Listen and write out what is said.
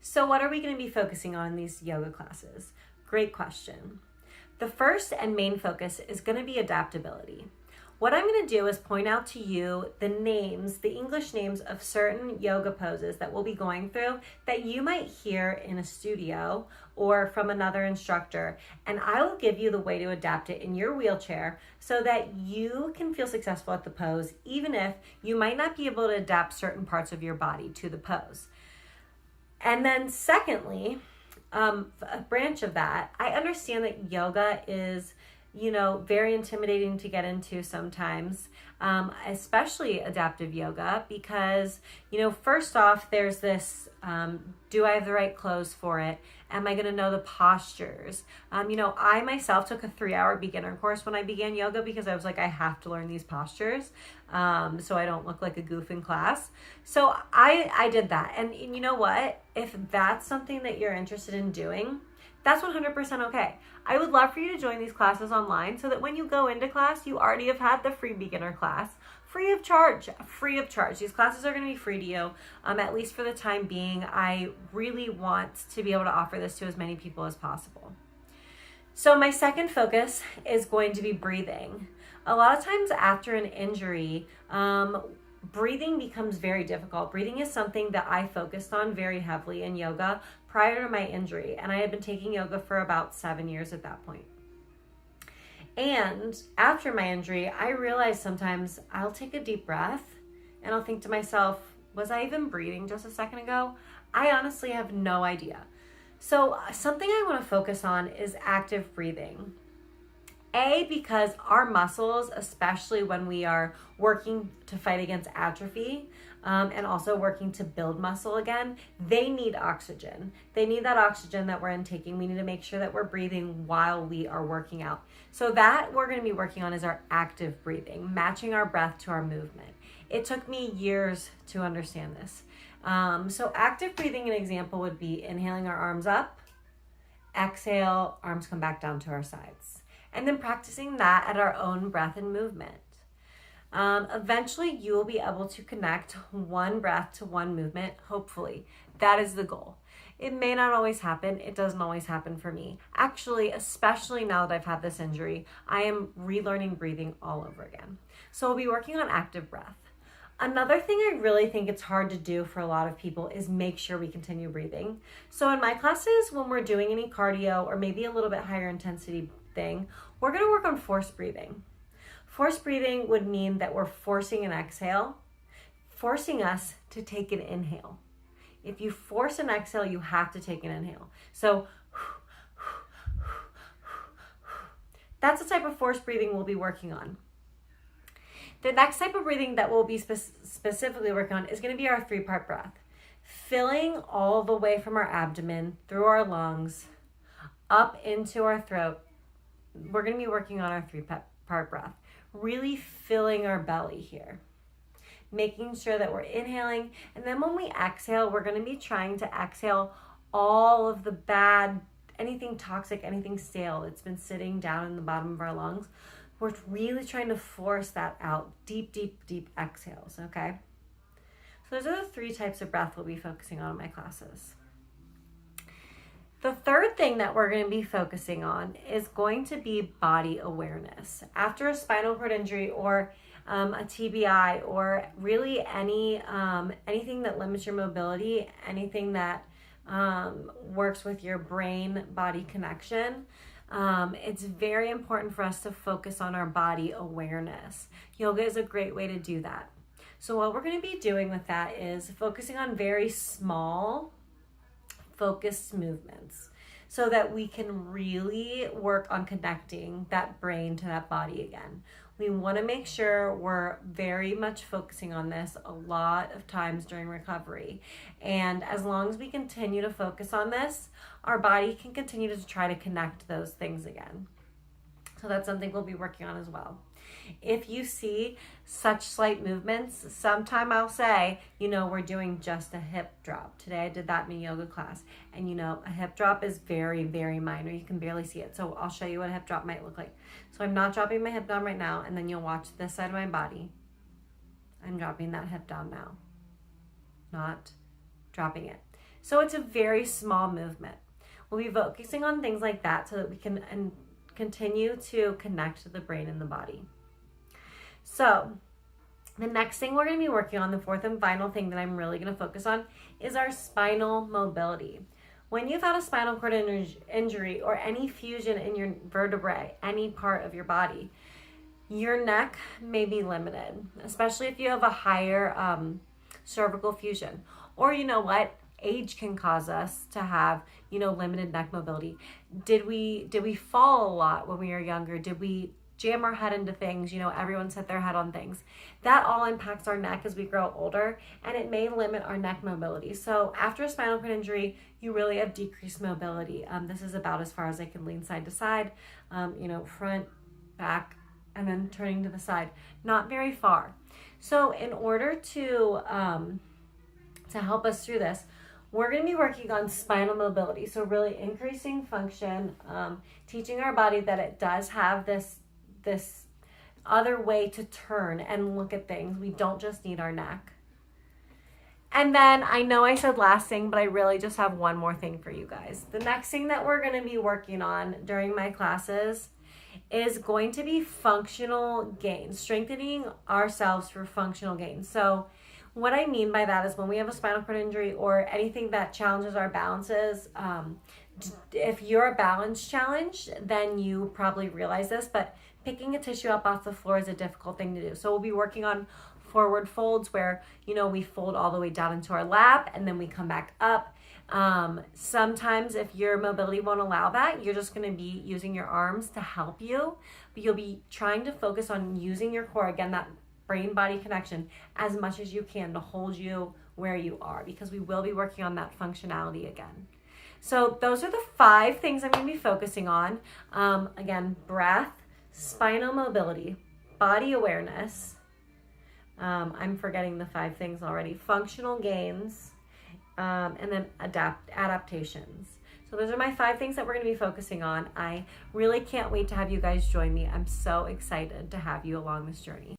So what are we going to be focusing on in these yoga classes? Great question. The first and main focus is going to be adaptability. What I'm going to do is point out to you the names, the English names of certain yoga poses that we'll be going through that you might hear in a studio or from another instructor. And I will give you the way to adapt it in your wheelchair so that you can feel successful at the pose, even if you might not be able to adapt certain parts of your body to the pose. And then secondly, a branch of that, I understand that yoga is, very intimidating to get into sometimes, especially adaptive yoga, because, first off, there's this, do I have the right clothes for it? Am I going to know the postures? I myself took a 3-hour beginner course when I began yoga because I was like, I have to learn these postures so I don't look like a goof in class. So I did that. And you know what? If that's something that you're interested in doing, that's 100% okay. I would love for you to join these classes online so that when you go into class, you already have had the free beginner class, free of charge. These classes are going to be free to you, at least for the time being. I really want to be able to offer this to as many people as possible. So my second focus is going to be breathing. A lot of times after an injury, breathing becomes very difficult. Breathing is something that I focused on very heavily in yoga prior to my injury, and I had been taking yoga for about 7 years at that point. And after my injury, I realized sometimes I'll take a deep breath and I'll think to myself, was I even breathing just a second ago? I honestly have no idea. So something I want to focus on is active breathing. Because our muscles, especially when we are working to fight against atrophy and also working to build muscle again, they need oxygen. They need that oxygen that we're intaking. We need to make sure that we're breathing while we are working out. So that we're going to be working on is our active breathing, matching our breath to our movement. It took me years to understand this. So active breathing, an example would be inhaling our arms up, exhale, arms come back down to our sides. And then practicing that at our own breath and movement. Eventually, you will be able to connect one breath to one movement, hopefully. That is the goal. It may not always happen. It doesn't always happen for me. Actually, especially now that I've had this injury, I am relearning breathing all over again. So we'll be working on active breath. Another thing I really think it's hard to do for a lot of people is make sure we continue breathing. So in my classes, when we're doing any cardio or maybe a little bit higher intensity thing, we're going to work on forced breathing. Forced breathing would mean that we're forcing an exhale, forcing us to take an inhale. If you force an exhale, you have to take an inhale. So that's the type of forced breathing we'll be working on. The next type of breathing that we'll be specifically working on is going to be our 3-part breath. Filling all the way from our abdomen, through our lungs, up into our throat. We're going to be working on our 3-part breath. Really filling our belly here. Making sure that we're inhaling. And then when we exhale, we're going to be trying to exhale all of the bad, anything toxic, anything stale that's been sitting down in the bottom of our lungs. We're really trying to force that out. Deep, deep, deep exhales, okay? So those are the 3 types of breath we'll be focusing on in my classes. The third thing that we're going to be focusing on is going to be body awareness. After a spinal cord injury or a TBI or really anything that limits your mobility, anything that works with your brain-body connection, it's very important for us to focus on our body awareness. Yoga is a great way to do that. So what we're going to be doing with that is focusing on very small, focused movements so that we can really work on connecting that brain to that body again. We want to make sure we're very much focusing on this a lot of times during recovery. And as long as we continue to focus on this, our body can continue to try to connect those things again. So that's something we'll be working on as well. If you see such slight movements, sometime I'll say, we're doing just a hip drop. Today I did that in a yoga class. And a hip drop is very, very minor. You can barely see it. So I'll show you what a hip drop might look like. So I'm not dropping my hip down right now. And then you'll watch this side of my body. I'm dropping that hip down now. Not dropping it. So it's a very small movement. We'll be focusing on things like that so that we can continue to connect to the brain and the body. So the next thing we're going to be working on, the fourth and final thing that I'm really going to focus on, is our spinal mobility. When you've had a spinal cord injury or any fusion in your vertebrae, any part of your body, your neck may be limited, especially if you have a higher cervical fusion. Or you know what? Age can cause us to have, limited neck mobility. Did we fall a lot when we were younger? Did we jam our head into things? Everyone's hit their head on things. That all impacts our neck as we grow older, and it may limit our neck mobility. So after a spinal cord injury, you really have decreased mobility. This is about as far as I can lean side to side, front, back, and then turning to the side. Not very far. So in order to help us through this, we're going to be working on spinal mobility. So really increasing function, teaching our body that it does have this other way to turn and look at things. We don't just need our neck. And then I know I said last thing, but I really just have one more thing for you guys. The next thing that we're going to be working on during my classes is going to be functional gains, strengthening ourselves for functional gains. So what I mean by that is when we have a spinal cord injury or anything that challenges our balances, if you're a balance challenged, then you probably realize this, but picking a tissue up off the floor is a difficult thing to do. So we'll be working on forward folds where, we fold all the way down into our lap and then we come back up. Sometimes if your mobility won't allow that, you're just going to be using your arms to help you, but you'll be trying to focus on using your core, again, that brain-body connection, as much as you can to hold you where you are, because we will be working on that functionality again. So those are the 5 things I'm going to be focusing on. Again, breath, spinal mobility, body awareness. I'm forgetting the 5 things already. Functional gains, and then adaptations. So those are my 5 things that we're going to be focusing on. I really can't wait to have you guys join me. I'm so excited to have you along this journey.